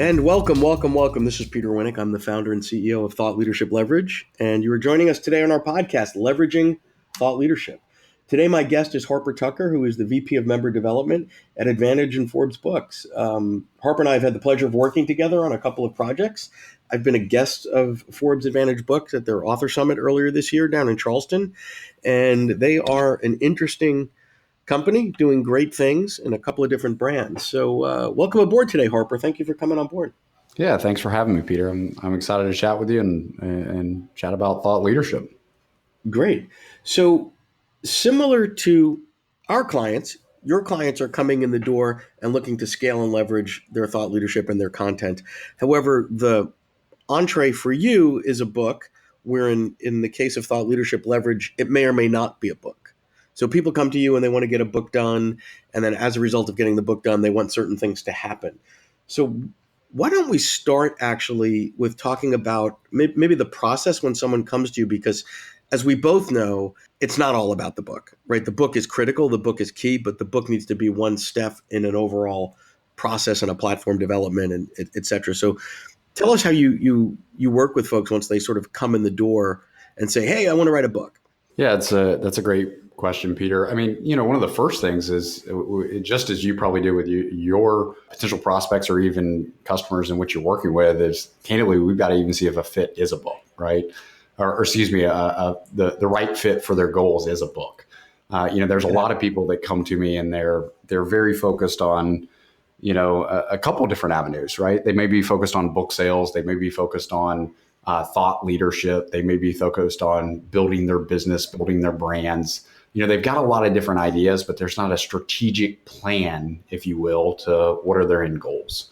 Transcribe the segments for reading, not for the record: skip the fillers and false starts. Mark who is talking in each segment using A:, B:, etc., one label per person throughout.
A: And welcome, welcome, welcome. This is Peter Winick. I'm the founder and CEO of Thought Leadership Leverage. And you are joining us today on our podcast, Leveraging Thought Leadership. Today, my guest is Harper Tucker, who is the VP of Member Development at Advantage and Forbes Books. Harper and I have had the pleasure of working together on a couple of projects. I've been a guest of Forbes Advantage Books at their author summit earlier this year down in Charleston. And they are an interesting company doing great things in a couple of different brands. So welcome aboard today, Harper. Thank you for coming on board.
B: Yeah, thanks for having me, Peter. I'm excited to chat with you and chat about thought leadership.
A: Great. So similar to our clients, your clients are coming in the door and looking to scale and leverage their thought leadership and their content. However, the entree for you is a book where in the case of Thought Leadership Leverage, it may or may not be a book. So people come to you and they want to get a book done. And then as a result of getting the book done, they want certain things to happen. So why don't we start actually with talking about maybe the process when someone comes to you? Because as we both know, it's not all about the book, right? The book is critical, the book is key, but the book needs to be one step in an overall process and a platform development and et cetera. So tell us how you work with folks once they sort of come in the door and say, hey, I want to write a book.
B: Yeah, that's a great question, Peter. I mean, one of the first things is just as you probably do with your potential prospects or even customers in which you're working with is candidly, we've got to even see if a fit is a book, right? Or excuse me, the right fit for their goals is a book. There's a lot of people that come to me and they're very focused on, a couple of different avenues, right? They may be focused on book sales. They may be focused on thought leadership. They may be focused on building their business, building their brands. They've got a lot of different ideas, but there's not a strategic plan, if you will, to what are their end goals.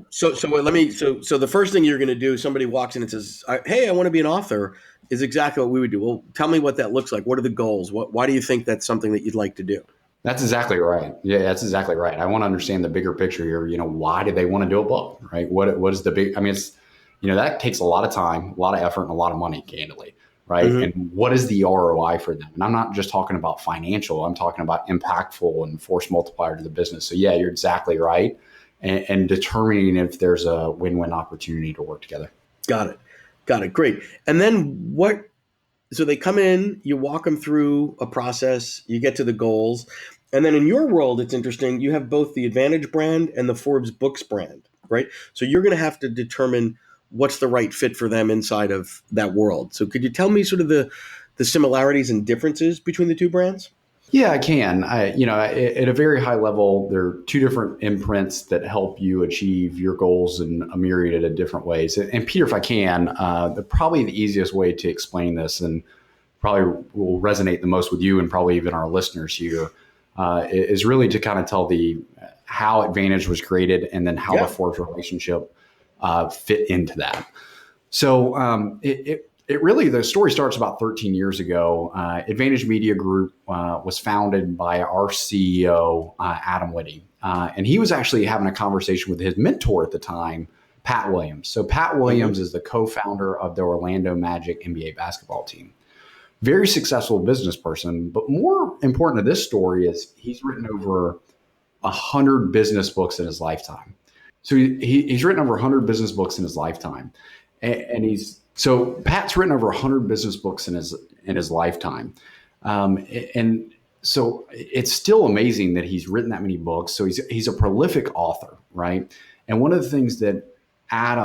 A: So the first thing you're going to do, somebody walks in and says, hey, I want to be an author, is exactly what we would do. Well, tell me what that looks like. What are the goals? Why do you think that's something that you'd like to do?
B: That's exactly right. Yeah, that's exactly right. I want to understand the bigger picture here. Why do they want to do a book, right? What is the big, it's, that takes a lot of time, a lot of effort, and a lot of money, candidly. Right. Mm-hmm. And what is the ROI for them? And I'm not just talking about financial, I'm talking about impactful and force multiplier to the business. So yeah, you're exactly right. And determining if there's a win-win opportunity to work together.
A: Got it. Great. And then so they come in, you walk them through a process, you get to the goals. And then in your world, it's interesting. You have both the Advantage brand and the Forbes Books brand, right? So you're going to have to determine what's the right fit for them inside of that world. So could you tell me sort of the similarities and differences between the two brands?
B: Yeah, I can. At a very high level, there are two different imprints that help you achieve your goals in a myriad of different ways. And Peter, if I can, probably the easiest way to explain this and probably will resonate the most with you and probably even our listeners here is really to kind of tell how Advantage was created and then how the Forbes relationship fit into that. So it really, the story starts about 13 years ago. Advantage Media Group was founded by our CEO, Adam Winick. And he was actually having a conversation with his mentor at the time, Pat Williams. So Pat Williams is the co-founder of the Orlando Magic NBA basketball team. Very successful business person, but more important to this story is he's written over 100 business books in his lifetime. So he's written over 100 business books in his lifetime. So Pat's written over 100 business books in his lifetime. And so it's still amazing that he's written that many books. So he's a prolific author, right? And one of the things that Pat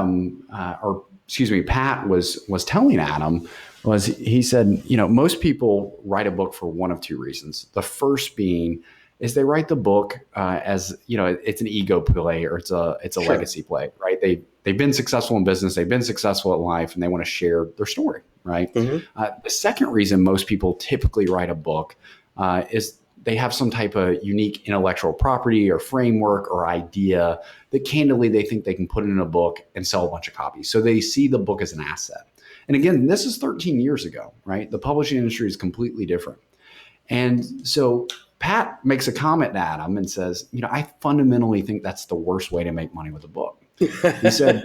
B: was telling Adam was he said, most people write a book for one of two reasons. The first being is they write the book as, it's an ego play or it's a legacy play, right? They've been successful in business, they've been successful at life, and they want to share their story, right? Mm-hmm. The second reason most people typically write a book is they have some type of unique intellectual property or framework or idea that candidly they think they can put in a book and sell a bunch of copies. So they see the book as an asset. And again, this is 13 years ago, right? The publishing industry is completely different. And so Pat makes a comment to Adam and says, I fundamentally think that's the worst way to make money with a book. He said,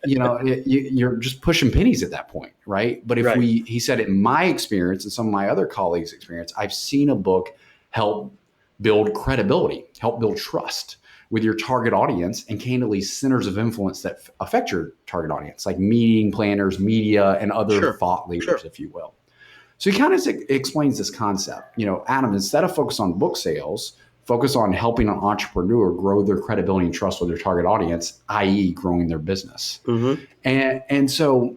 B: you're just pushing pennies at that point, right? But he said, in my experience and some of my other colleagues' experience, I've seen a book help build credibility, help build trust, with your target audience and candidly centers of influence that affect your target audience, like meeting planners, media, and other thought leaders, if you will. So he kind of explains this concept. Adam, instead of focus on book sales, focus on helping an entrepreneur grow their credibility and trust with their target audience, i.e. growing their business.
A: Mm-hmm.
B: And so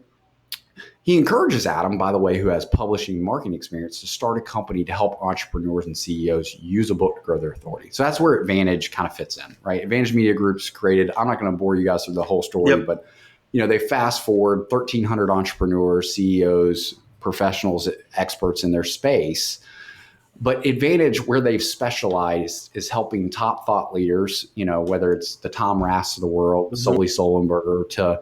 B: he encourages Adam, by the way, who has publishing marketing experience, to start a company to help entrepreneurs and CEOs use a book to grow their authority. So that's where Advantage kind of fits in, right? Advantage Media Group's created, I'm not going to bore you guys through the whole story, but they fast forward 1,300 entrepreneurs, CEOs, professionals, experts in their space. But Advantage, where they've specialized, is helping top thought leaders, whether it's the Tom Rass of the world, Sully Sullenberger, to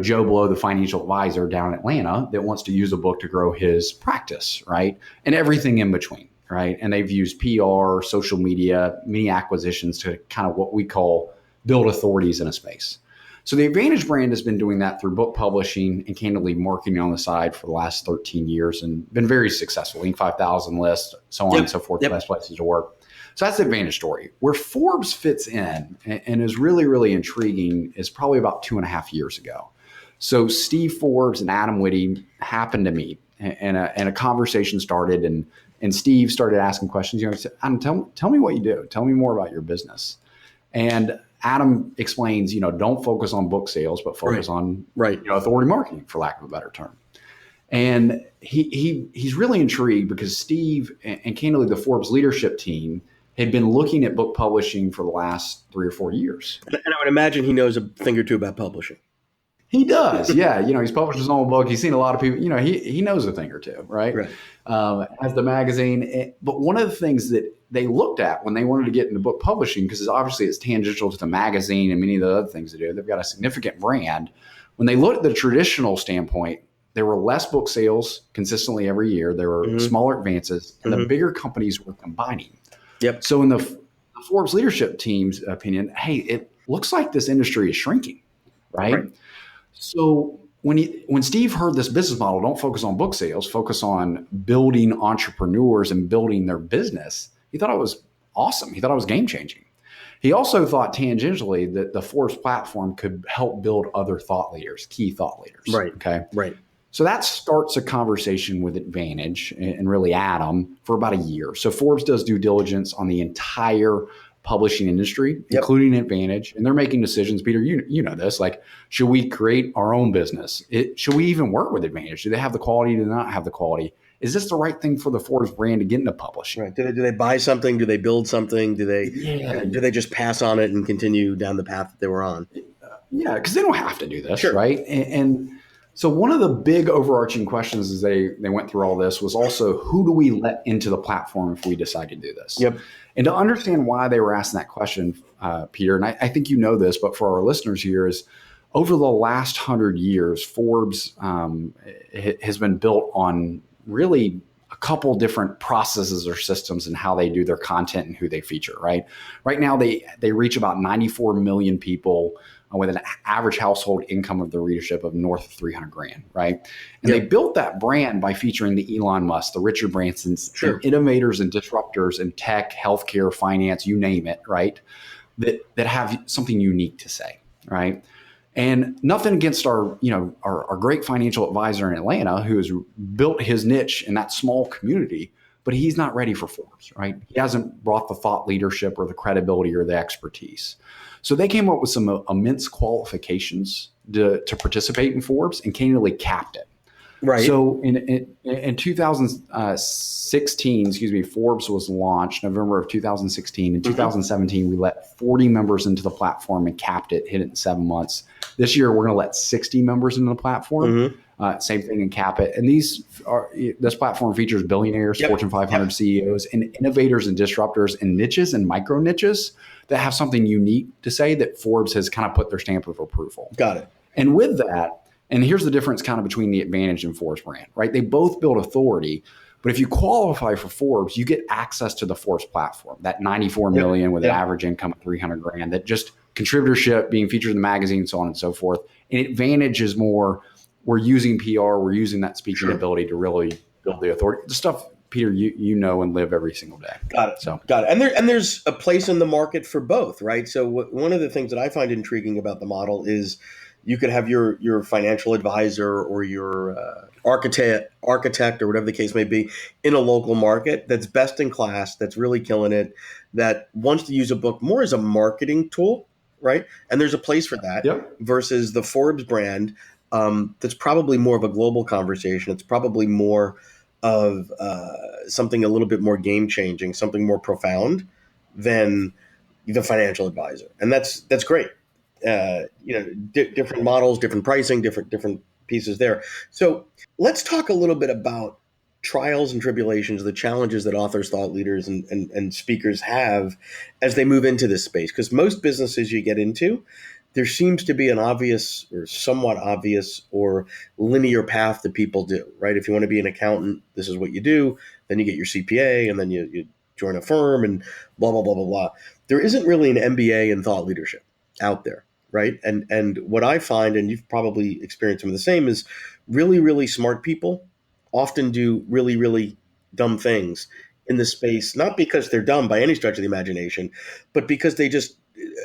B: Joe Blow, the financial advisor down in Atlanta that wants to use a book to grow his practice, right? And everything in between, right? And they've used PR, social media, many acquisitions to kind of what we call build authorities in a space. So the Advantage brand has been doing that through book publishing and candidly marketing on the side for the last 13 years and been very successful. Inc. 5000 list, so on and so forth, best places to work. So that's the Advantage story. Where Forbes fits in and is really, really intriguing is probably about 2.5 years ago. So Steve Forbes and Adam Witty happened to meet, and a conversation started, and Steve started asking questions. He said, Adam, tell me what you do. Tell me more about your business. And Adam explains, don't focus on book sales, but focus on authority marketing, for lack of a better term. And he's really intrigued because Steve and candidly the Forbes leadership team had been looking at book publishing for the last 3 or 4 years.
A: And I would imagine he knows a thing or two about publishing.
B: He does. Yeah. He's published his own book. He's seen a lot of people, he knows a thing or two, right? As the magazine. But one of the things that they looked at when they wanted to get into book publishing, because obviously it's tangential to the magazine and many of the other things they do, they've got a significant brand. When they looked at the traditional standpoint, there were less book sales consistently every year. There were smaller advances, and the bigger companies were combining. So in the Forbes leadership team's opinion, hey, it looks like this industry is shrinking, right? So when Steve heard this business model, don't focus on book sales, focus on building entrepreneurs and building their business, he thought it was awesome. He thought it was game changing. He also thought tangentially that the Forbes platform could help build other thought leaders, key thought leaders. So that starts a conversation with Advantage and really Adam for about a year. So Forbes does due diligence on the entire publishing industry, including Advantage, and they're making decisions. Peter, you know this. Like, should we create our own business? Should we even work with Advantage? Do they have the quality? Do they not have the quality? Is this the right thing for the Forbes brand to get into publishing?
A: Do they buy something? Do they build something? Do they just pass on it and continue down the path that they were on?
B: Yeah, because they don't have to do this, right? And so one of the big overarching questions as they went through all this was also, who do we let into the platform if we decide to do this? And to understand why they were asking that question, Peter, and I think you know this, but for our listeners here, is over the last 100 years, Forbes has been built on really a couple different processes or systems and how they do their content and who they feature, right? Right now, they reach about 94 million people with an average household income of the readership of north of 300 grand, right? And they built that brand by featuring the Elon Musk, the Richard Bransons, and innovators and disruptors in tech, healthcare, finance, you name it, right? That have something unique to say, right? And nothing against our great financial advisor in Atlanta who has built his niche in that small community, but he's not ready for Forbes, right? He hasn't brought the thought leadership or the credibility or the expertise. So they came up with some immense qualifications to participate in Forbes and candidly capped it. So in 2016, Forbes was launched November of 2016. In 2017, we let 40 members into the platform and capped it, hit it in 7 months. This year, we're going to let 60 members into the platform. Same thing and cap it. And this platform features billionaires, Fortune 500 CEOs, and innovators and disruptors in niches and micro niches that have something unique to say that Forbes has kind of put their stamp of approval.
A: Got it.
B: And with that, and here's the difference kind of between the Advantage and Forbes brand, right? They both build authority, but if you qualify for Forbes, you get access to the Forbes platform, that 94 million with an average income of 300 grand, that just contributorship, being featured in the magazine, so on and so forth. And Advantage is more, we're using PR, we're using that speaking ability to really build the authority. The stuff Peter, you know and live every single day.
A: Got it.
B: So
A: Got it. And there's a place in the market for both, right? So one of the things that I find intriguing about the model is you could have your financial advisor or your architect or whatever the case may be in a local market that's best in class, that's really killing it, that wants to use a book more as a marketing tool, right? And there's a place for that
B: yep.
A: versus the Forbes brand. That's probably more of a global conversation. It's probably more of something a little bit more game changing, something more profound than the financial advisor, and that's great. Different models, different pricing, different pieces there. So let's talk a little bit about trials and tribulations, the challenges that authors, thought leaders, and speakers have as they move into this space. Because most businesses you get into, there seems to be an obvious or somewhat obvious or linear path that people do, right? If you want to be an accountant, this is what you do. Then you get your CPA, and then you join a firm, and blah, blah, blah, blah, blah. There isn't really an MBA in thought leadership out there, right? And what I find, and you've probably experienced some of the same, is really, really smart people often do really, really dumb things in the space, not because they're dumb by any stretch of the imagination, but because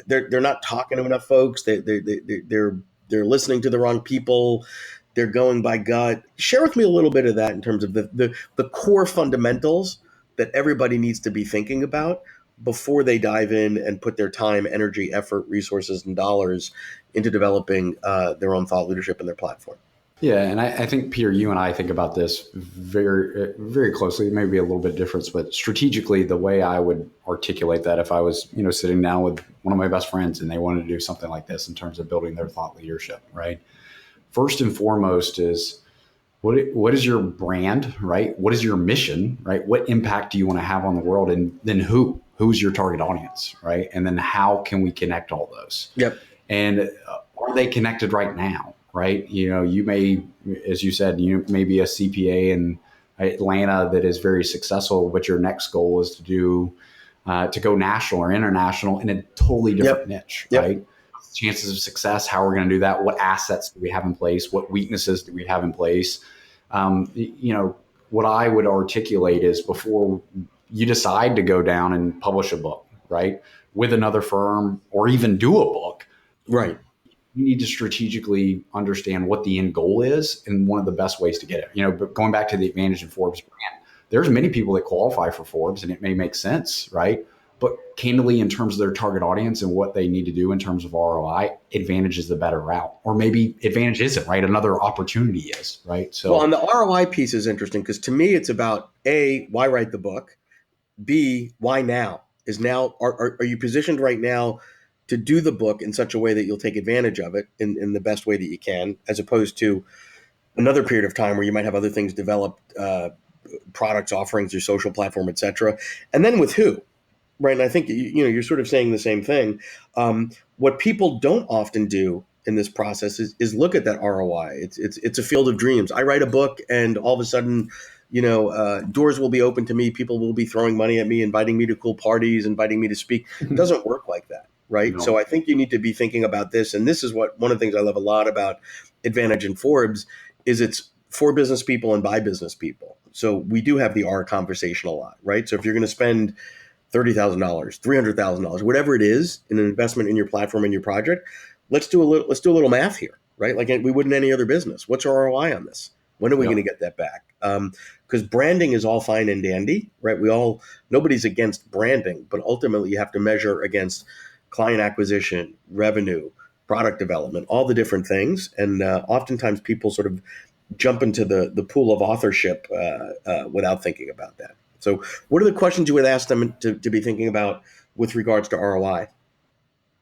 A: they're not talking to enough folks. They're listening to the wrong people. They're going by gut. Share with me a little bit of that in terms of the core fundamentals that everybody needs to be thinking about before they dive in and put their time, energy, effort, resources, and dollars into developing their own thought leadership and their platform.
B: Yeah, and I think, Peter, you and I think about this very, very closely. Maybe a little bit different, but strategically, the way I would articulate that if I was, sitting down with one of my best friends and they wanted to do something like this in terms of building their thought leadership, right? First and foremost is what is your brand, right? What is your mission, right? What impact do you want to have on the world, and then who's your target audience, right? And then how can we connect all those?
A: Yep.
B: And are they connected right now? Right. You may, as you said, you may be a CPA in Atlanta that is very successful, but your next goal is to go national or international in a totally different niche, right? Chances of success, how we're going to do that, what assets do we have in place, what weaknesses do we have in place? What I would articulate is before you decide to go down and publish a book, right, with another firm or even do a book,
A: right,
B: you need to strategically understand what the end goal is and one of the best ways to get it. But going back to the advantage in Forbes brand, there's many people that qualify for Forbes and it may make sense, right? But candidly, in terms of their target audience and what they need to do in terms of ROI, advantage is the better route. Or maybe advantage isn't, right? Another opportunity is, right? So,
A: well, and the ROI piece is interesting because to me, it's about A, why write the book? B, why now? Are you positioned right now to do the book in such a way that you'll take advantage of it in the best way that you can, as opposed to another period of time where you might have other things developed, products, offerings, your social platform, et cetera. And then with who, right? And I think, you're sort of saying the same thing. What people don't often do in this process is look at that ROI. It's a field of dreams. I write a book and all of a sudden, doors will be open to me. People will be throwing money at me, inviting me to cool parties, inviting me to speak. It doesn't work like that. Right.
B: No.
A: So I think you need to be thinking about this. And this is one of the things I love a lot about Advantage in Forbes is it's for business people and by business people. So we do have the R conversation a lot. Right. So if you're going to spend $30,000, $300,000, whatever it is in an investment in your platform and your project, let's do a little math here. Right. Like we would in any other business. What's our ROI on this? When are we going to get that back? Because branding is all fine and dandy. Right. Nobody's against branding, but ultimately you have to measure against client acquisition, revenue, product development, all the different things. And oftentimes people sort of jump into the pool of authorship without thinking about that. So what are the questions you would ask them to be thinking about with regards to ROI?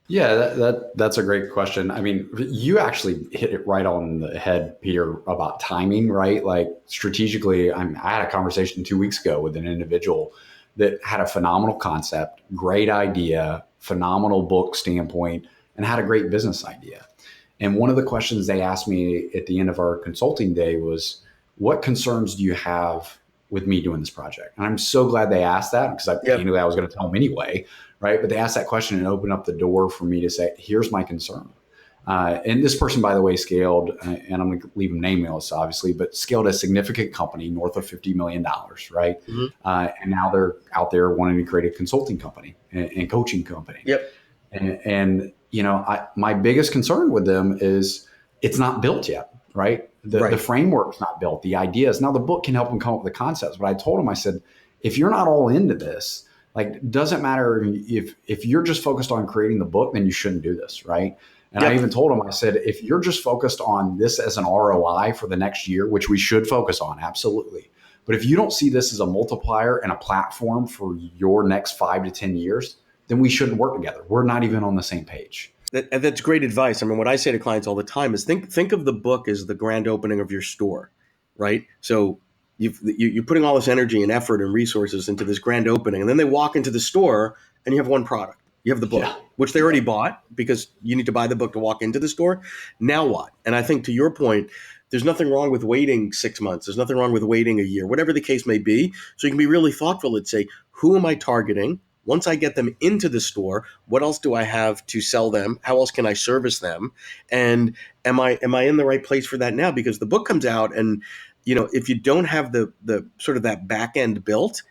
B: Yeah, that's a great question. I mean, you actually hit it right on the head, Peter, about timing, right? Like strategically, I had a conversation 2 weeks ago with an individual that had a phenomenal concept, great idea, phenomenal book standpoint, and had a great business idea. And one of the questions they asked me at the end of our consulting day was, what concerns do you have with me doing this project? And I'm so glad they asked that because I knew that I was going to tell them anyway, right? But they asked that question and opened up the door for me to say, here's my concern. And this person, by the way, scaled, and I'm going to leave them nameless, obviously, but scaled a significant company north of $50 million, right? And now they're out there wanting to create a consulting company and coaching company.
A: Yep.
B: And my biggest concern with them is it's not built yet, right? The framework's not built, the ideas. Now the book can help them come up with the concepts, but I told them, I said, if you're not all into this, like, doesn't matter if you're just focused on creating the book, then you shouldn't do this, right? And I even told them, I said, if you're just focused on this as an ROI for the next year, which we should focus on, absolutely. But if you don't see this as a multiplier and a platform for your next 5 to 10 years, then we shouldn't work together. We're not even on the same page.
A: That's great advice. I mean, what I say to clients all the time is think of the book as the grand opening of your store, right? So you're putting all this energy and effort and resources into this grand opening, and then they walk into the store and you have one product. You have the book, which they already bought because you need to buy the book to walk into the store. Now what? And I think to your point, there's nothing wrong with waiting 6 months. There's nothing wrong with waiting a year, whatever the case may be. So you can be really thoughtful and say, who am I targeting? Once I get them into the store, what else do I have to sell them? How else can I service them? And am I in the right place for that now? Because the book comes out, and if you don't have the sort of that back end built,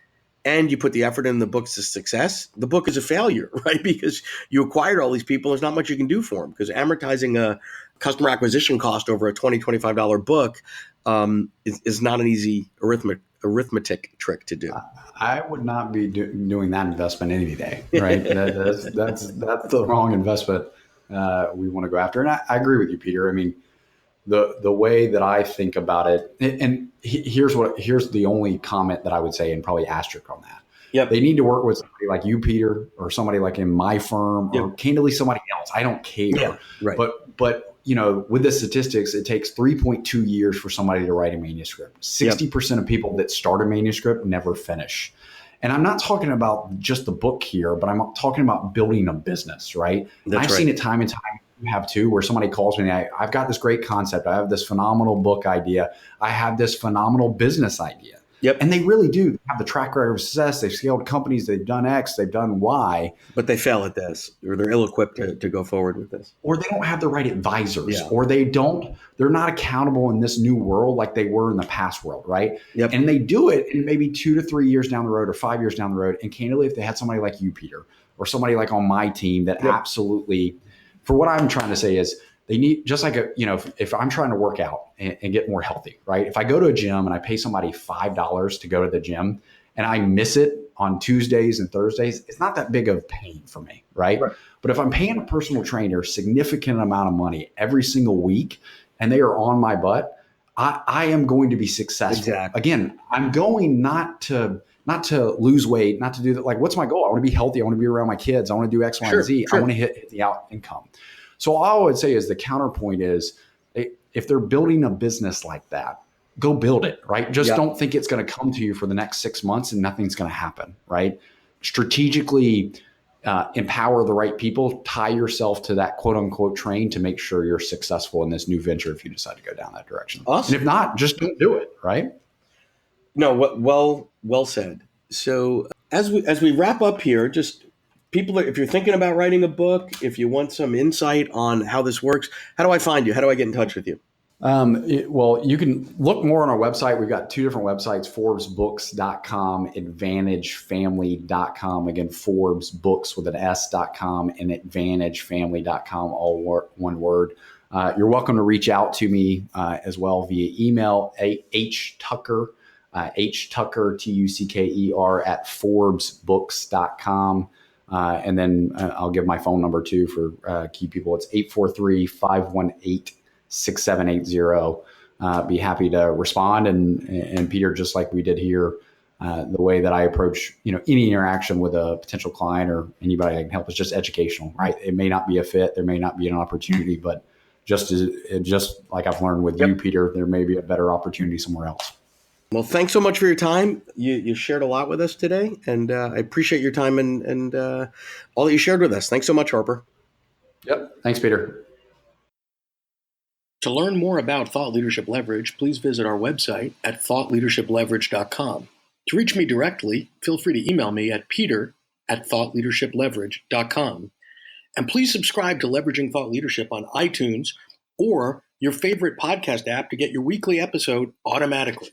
A: and you put the effort in the book's success, the book is a failure, right? Because you acquired all these people. There's not much you can do for them, because amortizing a customer acquisition cost over a $20, $25 book is not an easy arithmetic trick to do.
B: I would not be doing that investment any day, right? That's the wrong investment we want to go after. And I agree with you, Peter. I mean, the way that I think about it, and here's the only comment that I would say, and probably asterisk on that.
A: Yep.
B: They need to work with somebody like you, Peter, or somebody like in my firm, or candidly somebody else. I don't care.
A: Yeah, right.
B: But with the statistics, it takes 3.2 years for somebody to write a manuscript. 60% of people that start a manuscript never finish. And I'm not talking about just the book here, but I'm talking about building a business, right? I've seen it time and time. You have too, where somebody calls me, I've got this great concept. I have this phenomenal book idea. I have this phenomenal business idea.
A: Yep.
B: And they really do have the track record of success. They've scaled companies. They've done X. They've done Y.
A: But they fail at this, or they're ill-equipped to go forward with this.
B: Or they don't have the right advisors, or they're not accountable in this new world like they were in the past world, right?
A: Yep.
B: And they do it in maybe 2 to 3 years down the road, or 5 years down the road. And candidly, if they had somebody like you, Peter, or somebody like on my team that absolutely, for what I'm trying to say is, they need, just like if I'm trying to work out and get more healthy, right? If I go to a gym and I pay somebody $5 to go to the gym and I miss it on Tuesdays and Thursdays, it's not that big of pain for me, right? But if I'm paying a personal trainer a significant amount of money every single week and they are on my butt, I am going to be successful.
A: Exactly.
B: Again, I'm going not to lose weight, not to do that. Like, what's my goal? I want to be healthy. I want to be around my kids. I want to do X, Y, and Z. I want to hit the out income. So all I would say is the counterpoint is, if they're building a business like that, go build it, right? Just don't think it's going to come to you for the next 6 months and nothing's going to happen, right? Strategically empower the right people, tie yourself to that quote unquote train to make sure you're successful in this new venture if you decide to go down that direction.
A: Awesome.
B: And if not, just don't do it, right?
A: No, well said. So as we wrap up here, just people, if you're thinking about writing a book, if you want some insight on how this works, how do I find you? How do I get in touch with you?
B: Well, you can look more on our website. We've got 2 different websites, ForbesBooks.com, AdvantageFamily.com. Again, Forbes Books with an S.com, and AdvantageFamily.com, all one word. You're welcome to reach out to me as well via email, htucker, HTucker, at ForbesBooks.com. And then I'll give my phone number too for key people. It's 843-518-6780. Be happy to respond. And Peter, just like we did here, the way that I approach, any interaction with a potential client or anybody I can help is just educational, right? It may not be a fit. There may not be an opportunity, but just like I've learned with you, Peter, there may be a better opportunity somewhere else.
A: Well, thanks so much for your time. You shared a lot with us today, and I appreciate your time and all that you shared with us. Thanks so much, Harper.
B: Yep. Thanks, Peter.
A: To learn more about Thought Leadership Leverage, please visit our website at thoughtleadershipleverage.com. To reach me directly, feel free to email me at peter@thoughtleadershipleverage.com. And please subscribe to Leveraging Thought Leadership on iTunes or your favorite podcast app to get your weekly episode automatically.